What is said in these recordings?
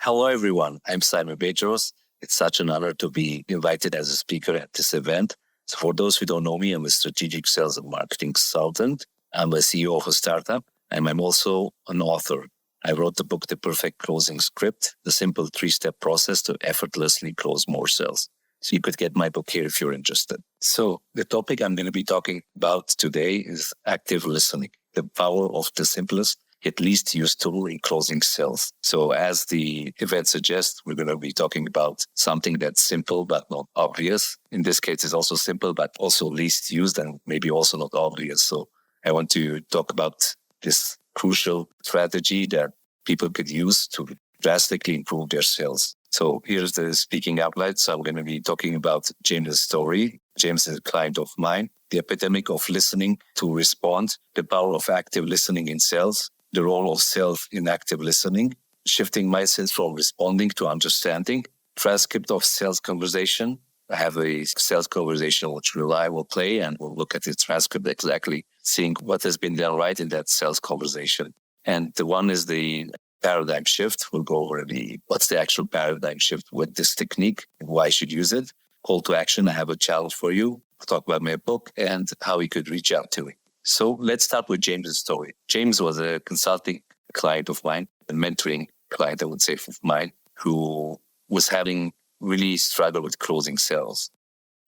Hello, everyone. I'm Simon Bedros. It's such an honor to be invited as a speaker at this event. So for those who don't know me, I'm a strategic sales and marketing consultant. I'm a CEO of a startup, and I'm also an author. I wrote the book, The Perfect Closing Script, the simple 3-step process to effortlessly close more sales. So you could get my book here if you're interested. So the topic I'm going to be talking about today is active listening, the power of the simplest yet least used tool in closing sales. So as the event suggests, we're going to be talking about something that's simple but not obvious. In this case, it's also simple but also least used and maybe also not obvious. So I want to talk about this crucial strategy that people could use to drastically improve their sales. So here's the speaking outline. So I'm going to be talking about James' story. James is a client of mine. The epidemic of listening to respond, the power of active listening in sales, the role of self in active listening, shifting mindsets from responding to understanding, transcript of sales conversation. I have a sales conversation which I will play and we'll look at the transcript exactly, seeing what has been done right in that sales conversation. And the one is the paradigm shift. We'll go over what's the actual paradigm shift with this technique, why you should use it. Call to action. I have a challenge for you. I'll talk about my book and how you could reach out to me. So let's start with James' story. James was a consulting client of mine, a mentoring client, I would say, of mine, who was having really struggled with closing sales.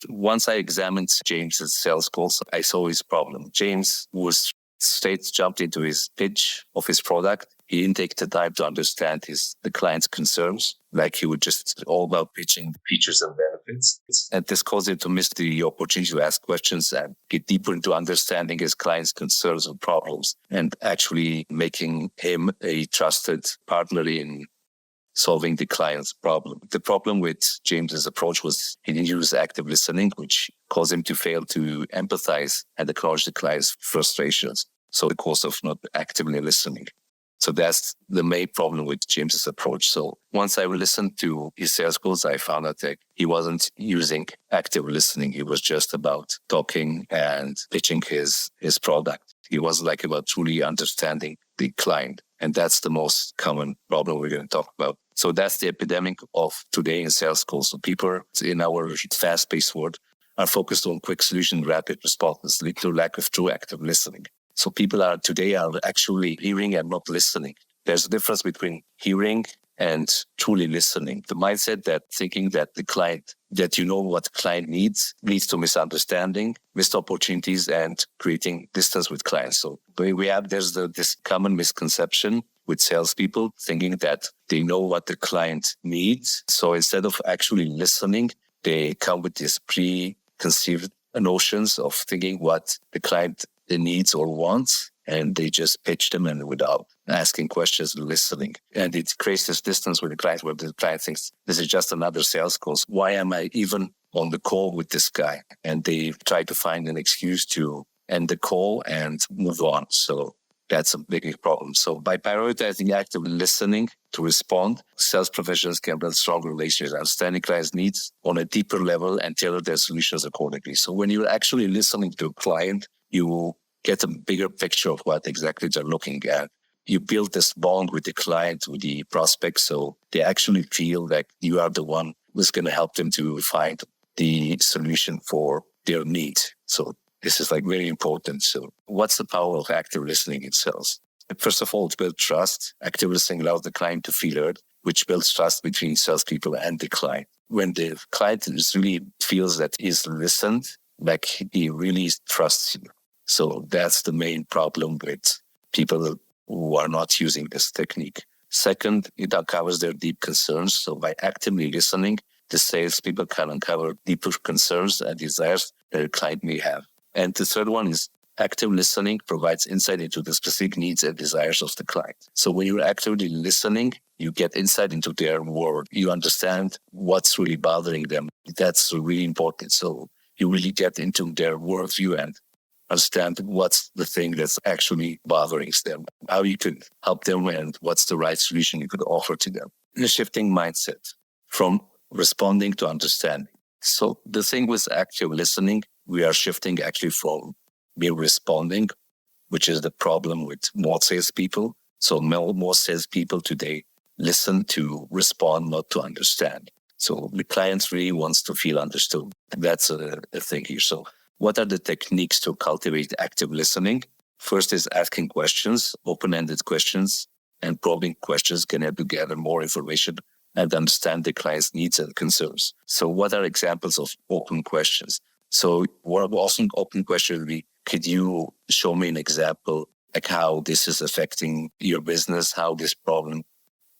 Once I examined James's sales calls, I saw his problem. James was jumped into his pitch of his product. He didn't take the time to understand the client's concerns. Like he would just all about pitching the features and benefits. And this caused him to miss the opportunity to ask questions and get deeper into understanding his client's concerns and problems and actually making him a trusted partner in solving the client's problem. The problem with James's approach was he didn't use active listening, which caused him to fail to empathize and acknowledge the client's frustrations. So the course of not actively listening. So that's the main problem with James's approach. So once I listened to his sales calls, I found out that he wasn't using active listening. He was just about talking and pitching his product. He wasn't about truly understanding the client. And that's the most common problem we're going to talk about. So that's the epidemic of today in sales calls. So people in our fast-paced world are focused on quick solution, rapid responses, lead to lack of true active listening. So people today are actually hearing and not listening. There's a difference between hearing and truly listening. The mindset that thinking that the client, that you know what the client needs, leads to misunderstanding, missed opportunities, and creating distance with clients. So there's this common misconception with salespeople thinking that they know what the client needs. So instead of actually listening, they come with these preconceived notions of thinking what the client needs or wants, and they just pitch them and without asking questions and listening. And it creates this distance with the client where the client thinks this is just another sales call. Why am I even on the call with this guy? And they try to find an excuse to end the call and move on. So that's a big problem. So by prioritizing active listening to respond, sales professionals can build strong relationships, understanding clients' needs on a deeper level and tailor their solutions accordingly. So when you're actually listening to a client, you get a bigger picture of what exactly they're looking at. You build this bond with the client, with the prospect, so they actually feel like you are the one who's going to help them to find the solution for their need. So this is very important. So what's the power of active listening in sales? First of all, it builds trust. Active listening allows the client to feel heard, which builds trust between salespeople and the client. When the client really feels that he's listened, he really trusts you. So that's the main problem with people who are not using this technique. Second, it uncovers their deep concerns. So by actively listening, the salespeople can uncover deeper concerns and desires that a client may have. And the third one is active listening provides insight into the specific needs and desires of the client. So when you're actively listening, you get insight into their world. You understand what's really bothering them. That's really important. So you really get into their worldview and understand what's the thing that's actually bothering them, how you could help them, and what's the right solution you could offer to them. In a shifting mindset from responding to understanding. So the thing with active listening, we are shifting actually from mere responding, which is the problem with more salespeople. So more salespeople today listen to respond, not to understand. So the client really wants to feel understood. That's a thing here. So what are the techniques to cultivate active listening? First is asking questions, open-ended questions, and probing questions can help you gather more information and understand the client's needs and concerns. So what are examples of open questions? So what awesome open question would be, could you show me an example, like how this is affecting your business, how this problem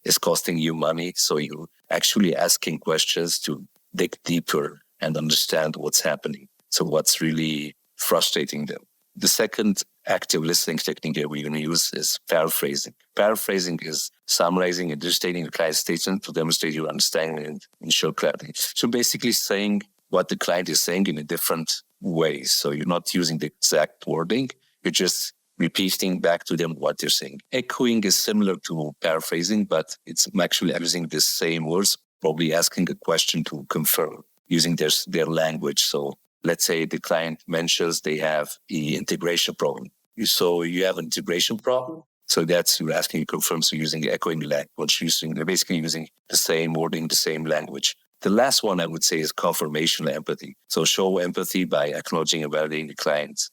is costing you money? So you're actually asking questions to dig deeper and understand what's happening. So what's really frustrating them. The second active listening technique that we're going to use is paraphrasing. Paraphrasing is summarizing and restating the client's statement to demonstrate your understanding and ensure clarity. So basically saying what the client is saying in a different way. So you're not using the exact wording. You're just repeating back to them what they're saying. Echoing is similar to paraphrasing, but it's actually using the same words, probably asking a question to confirm using their language. So let's say the client mentions they have the integration problem. So you have an integration problem. So that's you're asking to confirm. So using echoing language, they're basically using the same wording, the same language. The last one I would say is confirmational empathy. So show empathy by acknowledging and validating the client's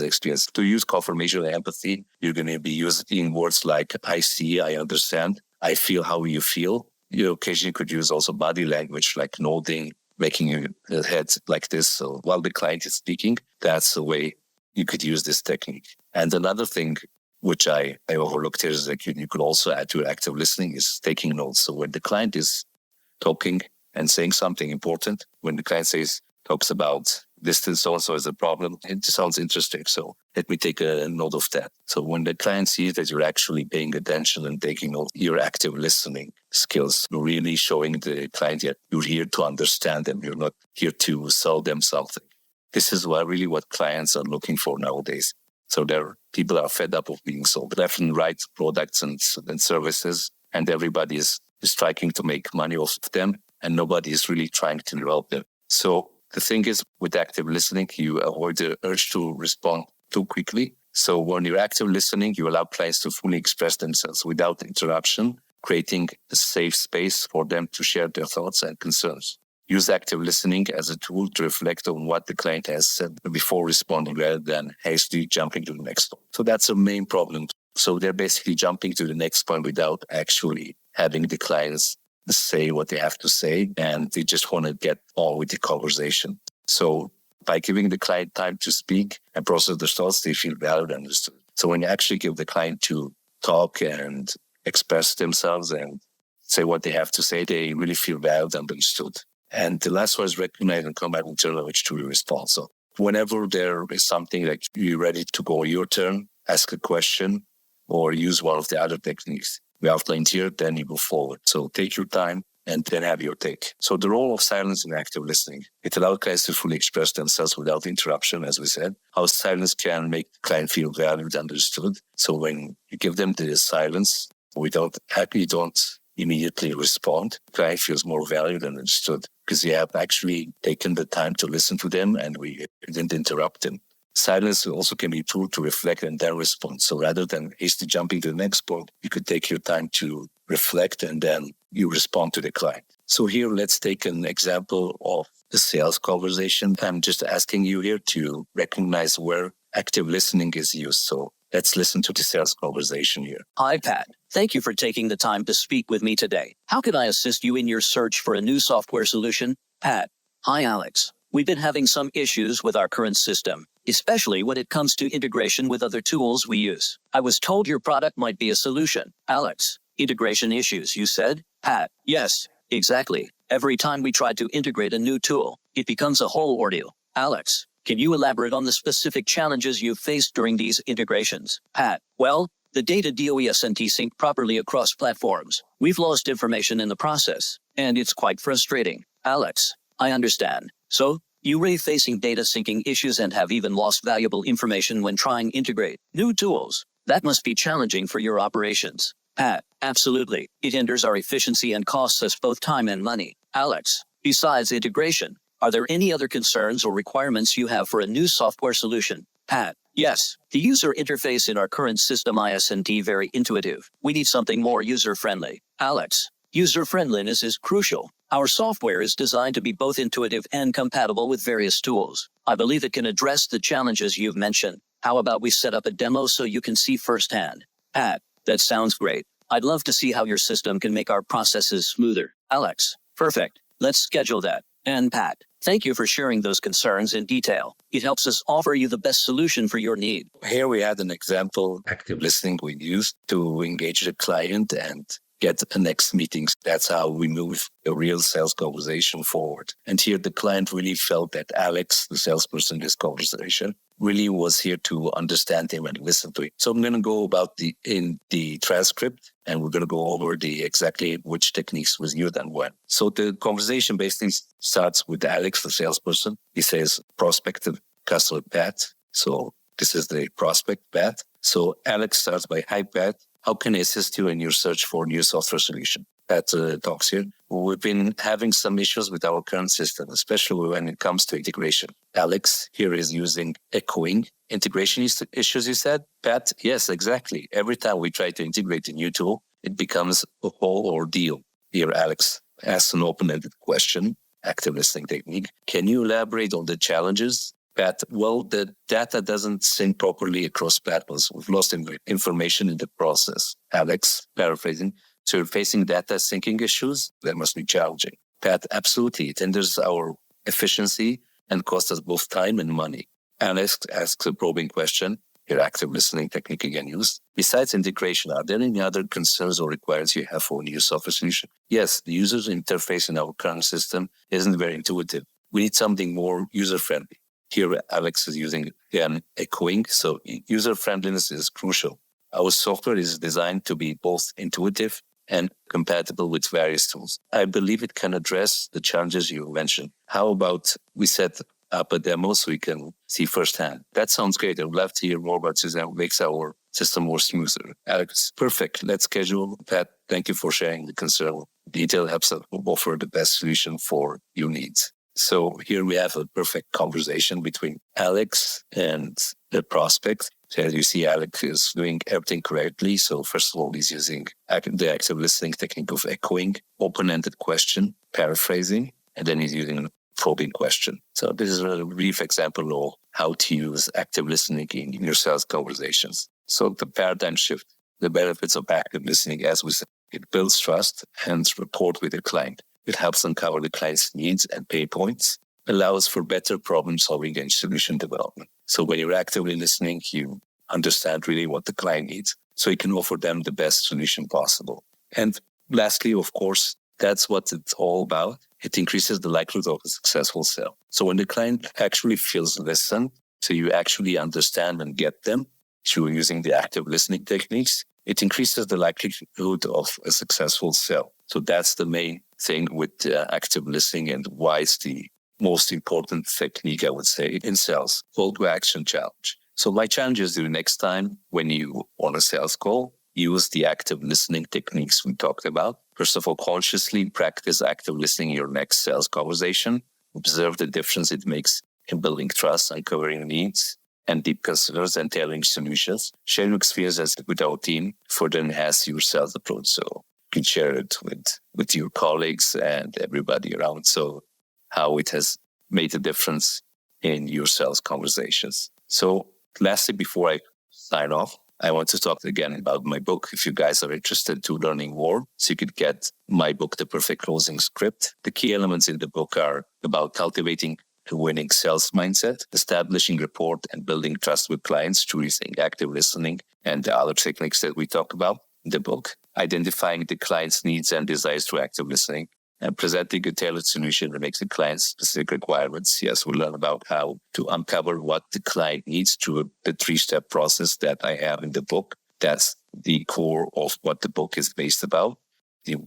experience. To use confirmational empathy, you're going to be using words like I see, I understand, I feel how you feel. You occasionally could use also body language like nodding, making your head like this. So while the client is speaking, that's the way you could use this technique. And another thing which I overlooked here is that you could also add to active listening is taking notes. So when the client is talking and saying something important, when the client talks about distance so-and-so is a problem, it sounds interesting. So let me take a note of that. So when the client sees that you're actually paying attention and taking note, your active listening skills, you're really showing the client that you're here to understand them. You're not here to sell them something. This is what clients are looking for nowadays. So people are fed up of being sold left and right products and services, and everybody is trying to make money off of them, and nobody is really trying to develop them. So the thing is, with active listening, you avoid the urge to respond too quickly. So when you're active listening, you allow clients to fully express themselves without interruption, creating a safe space for them to share their thoughts and concerns. Use active listening as a tool to reflect on what the client has said before responding rather than hastily jumping to the next one. So that's a main problem. So they're basically jumping to the next point without actually having the clients say what they have to say, and they just want to get on with the conversation. So by giving the client time to speak and process their thoughts, they feel valued and understood. So when you actually give the client to talk and express themselves and say what they have to say, they really feel valued and understood. And the last one is recognize and come back with turn which to respond. So whenever there is something like you're ready to go your turn, ask a question or use one of the other techniques we outlined here, then you go forward. So take your time and then have your take. So the role of silence in active listening. It allows clients to fully express themselves without interruption, as we said. How silence can make the client feel valued and understood. So when you give them the silence, you don't immediately respond, the client feels more valued and understood because you have actually taken the time to listen to them and we didn't interrupt them. Silence also can be a tool to reflect and then respond. So rather than hastily jumping to the next point, you could take your time to reflect and then you respond to the client. So here, let's take an example of a sales conversation. I'm just asking you here to recognize where active listening is used. So let's listen to the sales conversation here. Hi, Pat. Thank you for taking the time to speak with me today. How can I assist you in your search for a new software solution? Pat. Hi, Alex. We've been having some issues with our current system, especially when it comes to integration with other tools we use. I was told your product might be a solution. Alex. Integration issues, you said? Pat. Yes, exactly. Every time we try to integrate a new tool, it becomes a whole ordeal. Alex. Can you elaborate on the specific challenges you've faced during these integrations? Pat. Well, the data doesn't sync properly across platforms. We've lost information in the process, and it's quite frustrating. Alex. I understand. So, you were facing data syncing issues and have even lost valuable information when trying to integrate new tools. That must be challenging for your operations. Pat. Absolutely. It hinders our efficiency and costs us both time and money. Alex. Besides integration, are there any other concerns or requirements you have for a new software solution? Pat. Yes. The user interface in our current system isn't very intuitive. We need something more user-friendly. Alex, user-friendliness is crucial. Our software is designed to be both intuitive and compatible with various tools. I believe it can address the challenges you've mentioned. How about we set up a demo so you can see firsthand? Pat, that sounds great. I'd love to see how your system can make our processes smoother. Alex, perfect. Let's schedule that. And Pat, thank you for sharing those concerns in detail. It helps us offer you the best solution for your need. Here we had an example, active listening we used to engage the client and get the next meetings. That's how we move a real sales conversation forward. And here the client really felt that Alex, the salesperson in this conversation, really was here to understand him and listen to him. So I'm going to go about in the transcript, and we're going to go over the exactly which techniques was used and when. So the conversation basically starts with Alex, the salesperson. He says, prospective customer Pat. So this is the prospect Pat. So Alex starts by, hi Pat, how can I assist you in your search for a new software solution? Pat talks here. We've been having some issues with our current system, especially when it comes to integration. Alex here is using echoing integration issues, you said? Pat, yes, exactly. Every time we try to integrate a new tool, it becomes a whole ordeal. Here, Alex asks an open-ended question, active listening technique. Can you elaborate on the challenges? Pat, well, the data doesn't sync properly across platforms. We've lost information in the process. Alex, paraphrasing, so you're facing data syncing issues? That must be challenging. Pat, absolutely. It hinders our efficiency and costs us both time and money. Alex asks a probing question. Your active listening technique again used. Besides integration, are there any other concerns or requirements you have for a new software solution? Yes, the user interface in our current system isn't very intuitive. We need something more user-friendly. Here, Alex is using, again, echoing. So user-friendliness is crucial. Our software is designed to be both intuitive and compatible with various tools. I believe it can address the challenges you mentioned. How about we set up a demo so we can see firsthand? That sounds great. I would love to hear more about this and makes our system more smoother. Alex, perfect. Let's schedule. Pat, thank you for sharing the concern. Detail helps us offer the best solution for your needs. So here we have a perfect conversation between Alex and the prospect. So as you see, Alex is doing everything correctly. So first of all, he's using the active listening technique of echoing, open-ended question, paraphrasing, and then he's using a probing question. So this is a brief example of how to use active listening in your sales conversations. So the paradigm shift, the benefits of active listening, as we said, it builds trust and rapport with the client. It helps uncover the client's needs and pain points, allows for better problem solving and solution development. So when you're actively listening, you understand really what the client needs, so you can offer them the best solution possible. And lastly, of course, that's what it's all about. It increases the likelihood of a successful sale. So when the client actually feels listened, so you actually understand and get them through using the active listening techniques, it increases the likelihood of a successful sale. So that's the main thing with active listening and why it's the most important technique, I would say, in sales. Call to action challenge. So my challenge is the next time when you on a sales call, use the active listening techniques we talked about. First of all, consciously practice active listening in your next sales conversation. Observe the difference it makes in building trust, uncovering needs, and deep concerns and tailoring solutions. Share your experiences with our team further enhance your sales approach. So you can share it with your colleagues and everybody around. So how it has made a difference in your sales conversations. So lastly, before I sign off, I want to talk again about my book. If you guys are interested to learning more, so you could get my book, The Perfect Closing Script. The key elements in the book are about cultivating a winning sales mindset, establishing rapport and building trust with clients through using active listening and the other techniques that we talk about in the book, identifying the client's needs and desires through active listening, and presenting a tailored solution that makes the client's specific requirements. Yes, we learn about how to uncover what the client needs through the 3-step process that I have in the book. That's the core of what the book is based about.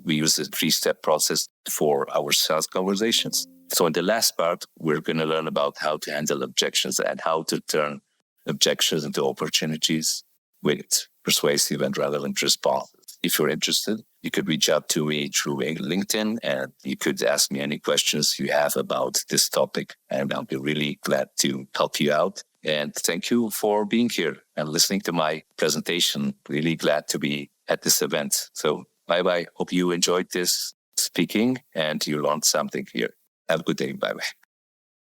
We use the 3-step process for our sales conversations. So in the last part, we're going to learn about how to handle objections and how to turn objections into opportunities with persuasive and relevant responses. If you're interested, you could reach out to me through LinkedIn and you could ask me any questions you have about this topic. And I'll be really glad to help you out. And thank you for being here and listening to my presentation. Really glad to be at this event. So Bye-bye. Hope you enjoyed this speaking and you learned something here. Have a good day. Bye-bye.